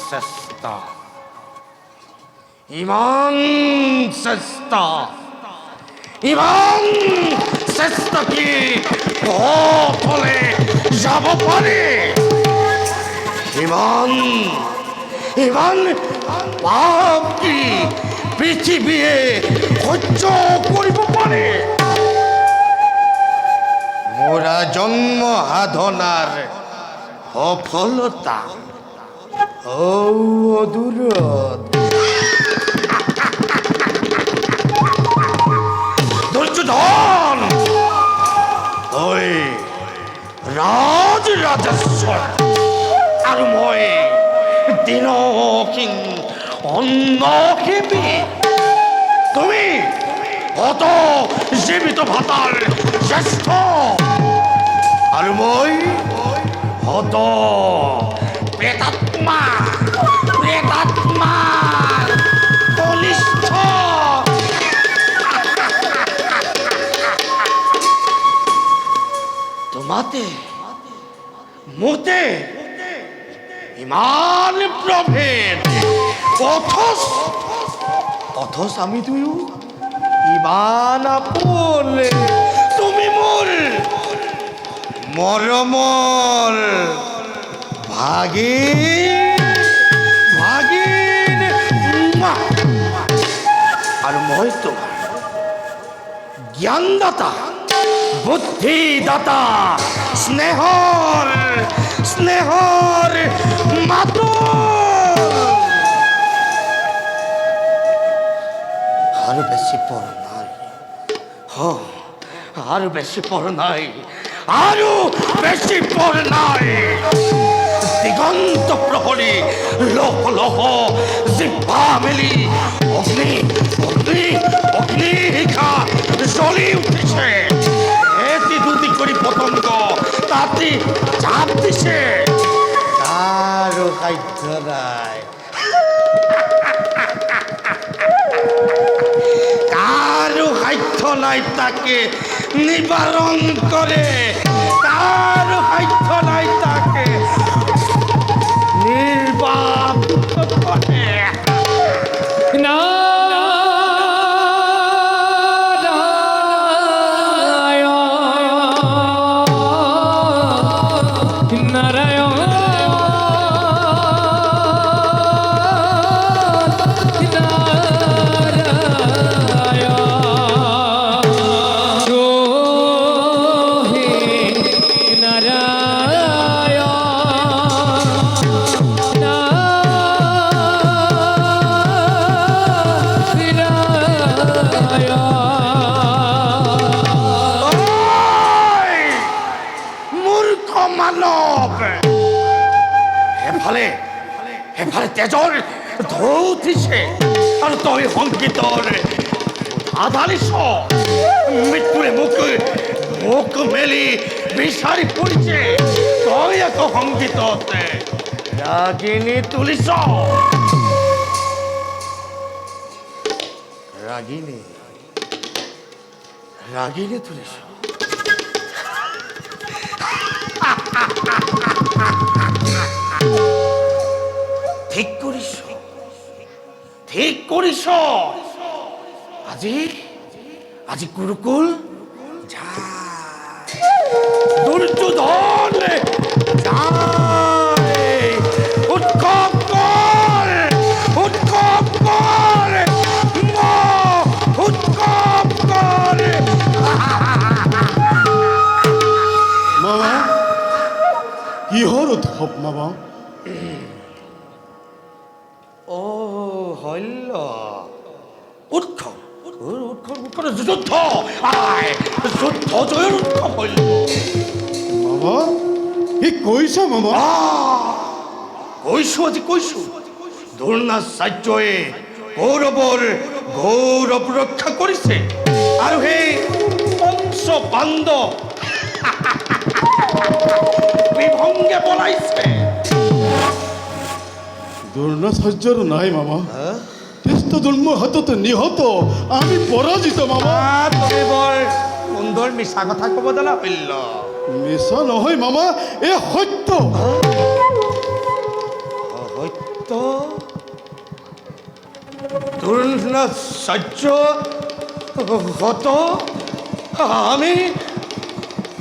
চেষ্টা ইমান চেষ্টা ইমান চেষ্টা কি হলে যাব পারে ইমান ইমান পাপ কি পৃথিবীয়ে সহ্য কৰিব পাৰে মোরা জন্ম সাধনার সফলতা অদূরত দুর্যোধন ওই রাজরাজেশ্বৰ আৰু মই দিনকিং অন্নক্ষেপী তুমি অত জীবিত ভাতার জ্যেষ্ঠ আৰু মই হত প্ৰেতাত্মা প্ৰেতাত্মাৰ কনিষ্ঠ তোমাতে মোতে ইমান প্ৰভেদ অথচ আমি দুয়ো ইমান আপোন তুমি মোৰ মৰমৰ ভাগিন আৰু মই তোমাৰ জ্ঞানদাতা বুদ্ধিদাতা স্নেহৰ মাতো আৰু বেছি পৰ নাই আৰু বেছি পৰ নাই আৰু বেছি পৰ নাই দিগন্ত প্ৰহৰী লহ লহ জিভা মেলি অগ্নি শিখা জ্বলি উঠিছে এটি দুটি কৰি পতংগ তাতে চাপ দিছে তাৰো সাধ্য নাই কাৰো সাধ্য নাই তাকে নিবাৰণ কৰে কাৰো সাধ্য নাই তাকে নিৰ্বাপিত কৰে এফালে তেজৰ ঢৌ উঠিছে আৰু তই সংগীতৰ আধাৰিছ মৃত্যুৰে মোক মেলি বিচাৰি ফুৰিছে তই আকৌ সংগীতত ৰাগিনী তুলিছ ৰাগিনী তুলিছ ঠিক কৰিছ আজি গুৰুকুল দুৰ্যোধন উৎসৱ কৰ মামা কিহৰ উৎসৱ মামা যুদ্ধ জয়ৰ উৎসৱ হইল মামা কি কৈছ মামা কৈছো দ্ৰোণাচাৰ্যই কৌৰৱৰ গৌৰৱ ৰক্ষা কৰিছে আৰু সেই পঞ্চ পাণ্ডৱ বিভংগে পলাইছে দ্ৰোণাচাৰ্যৰ নাই মামা ধৃষ্টদ্যুম্নৰ হাতত নিহত আমি পৰাজিত মামা তুমি বৰ সুন্দৰ মিছা কথা ক'ব জানা হইল মিছা নহয় মামা এই সত্য না সহ্য হতো, আমি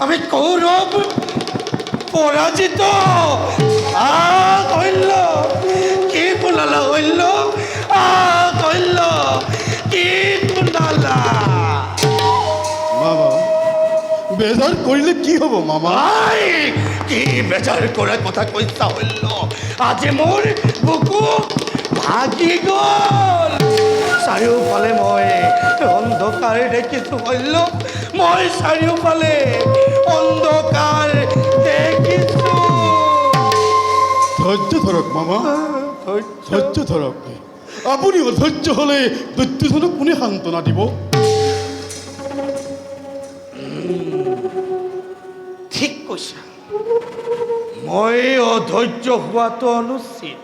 আমি কৌরব পরাজিত। হইল কি কুনালা, হইল হইল কি কুনালা। মামা বেজার করলে কি হব মামা? ভাই কি বেচার করে কথা কইতা হইল, আজি মোর বুকু ভাগি গল। চাৰিওফালে মই অন্ধকাৰ দেখিছো হইল, মই চাৰিওফালে অন্ধকাৰ দেখিছো। ধৈর্য ধরক মামা, ধৈর্য ধরক। আপুনি অধৈর্য হলে দৈত্যজনক কোনে সান্ত্বনা দিব? ঠিক কৈছা, মই অধৈৰ্য হোৱাটো অনুচিত।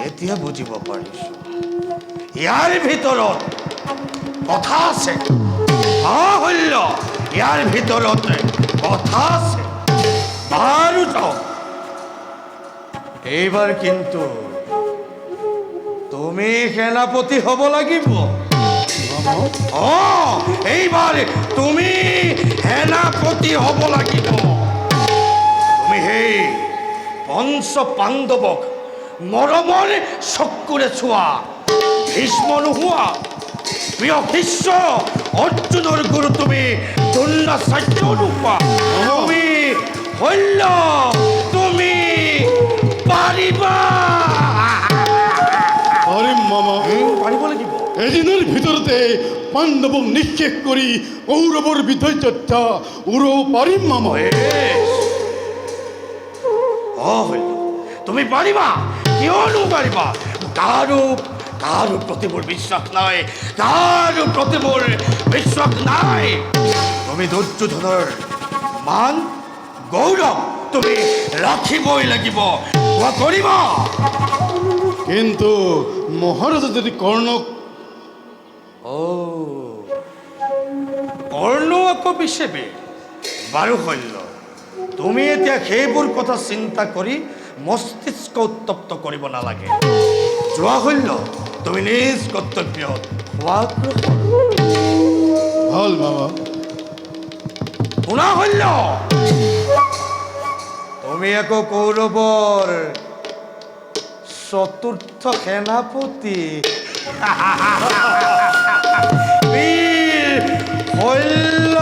এতিয়া বুজিব পাৰিছো, ইয়াৰ ভিতৰত কথা আছে। হল্য, ইয়াৰ ভিতৰত কথা আছে। বাৰু যাওক, এইবাৰ কিন্তু তুমি সেনাপতি হ'ব লাগিব। এইবাৰ তুমি সেনাপতি হ'ব লাগিব। তুমি সেই পঞ্চ পাণ্ডৱক মৰমৰ চকুৰে চোৱা, ভীষ্ম নোহোৱা প্ৰিয় শিষ্য অৰ্জুনৰ গুৰু তুমি দ্ৰোণাচাৰ্য নোপোৱা। তুমি হল্য, তুমি পাৰিবা। পাৰিম মামা, পাৰিব লাগিব। এদিনের ভিতরতে পাণ্ডবক নিক্ষেপ করি কৌরবর বিধৈর্যতা উড়ো পারিম মামা। হইল তুমি পাৰিবা, কিয়নো পাৰিবা। কাৰো কাৰো প্ৰতি মোৰ বিশ্বাস নাই, কাৰো প্ৰতি মোৰ বিশ্বাস নাই। তুমি দুৰ্যোধনৰ মান গৌৰৱ তুমি ৰাখিবই লাগিব, কৰিবা। কিন্তু মহারাজা যদি কর্ণক কৰ্ণ আকৌ পিছেবে। বাৰু হল্য, তুমি এতিয়া সেইবোৰ কথা চিন্তা কৰি মস্তিষ্ক উত্তপ্ত কৰিব নালাগে। যোৱা হল্য, তুমি নিজ কৰ্তব্যত ভাল মামা। শুনা হল্য, তুমি আকৌ কৌৰৱৰ চতুৰ্থ সেনাপতি বীৰ হল্য।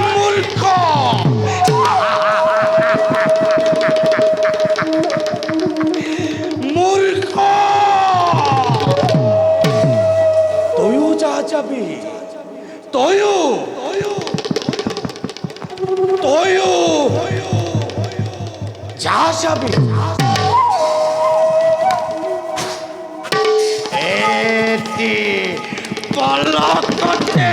মূৰ্খ, মূৰ্খ, তয়ো যা যাবি, তয়ো তয়ো যা যাবি। এটি পলকতে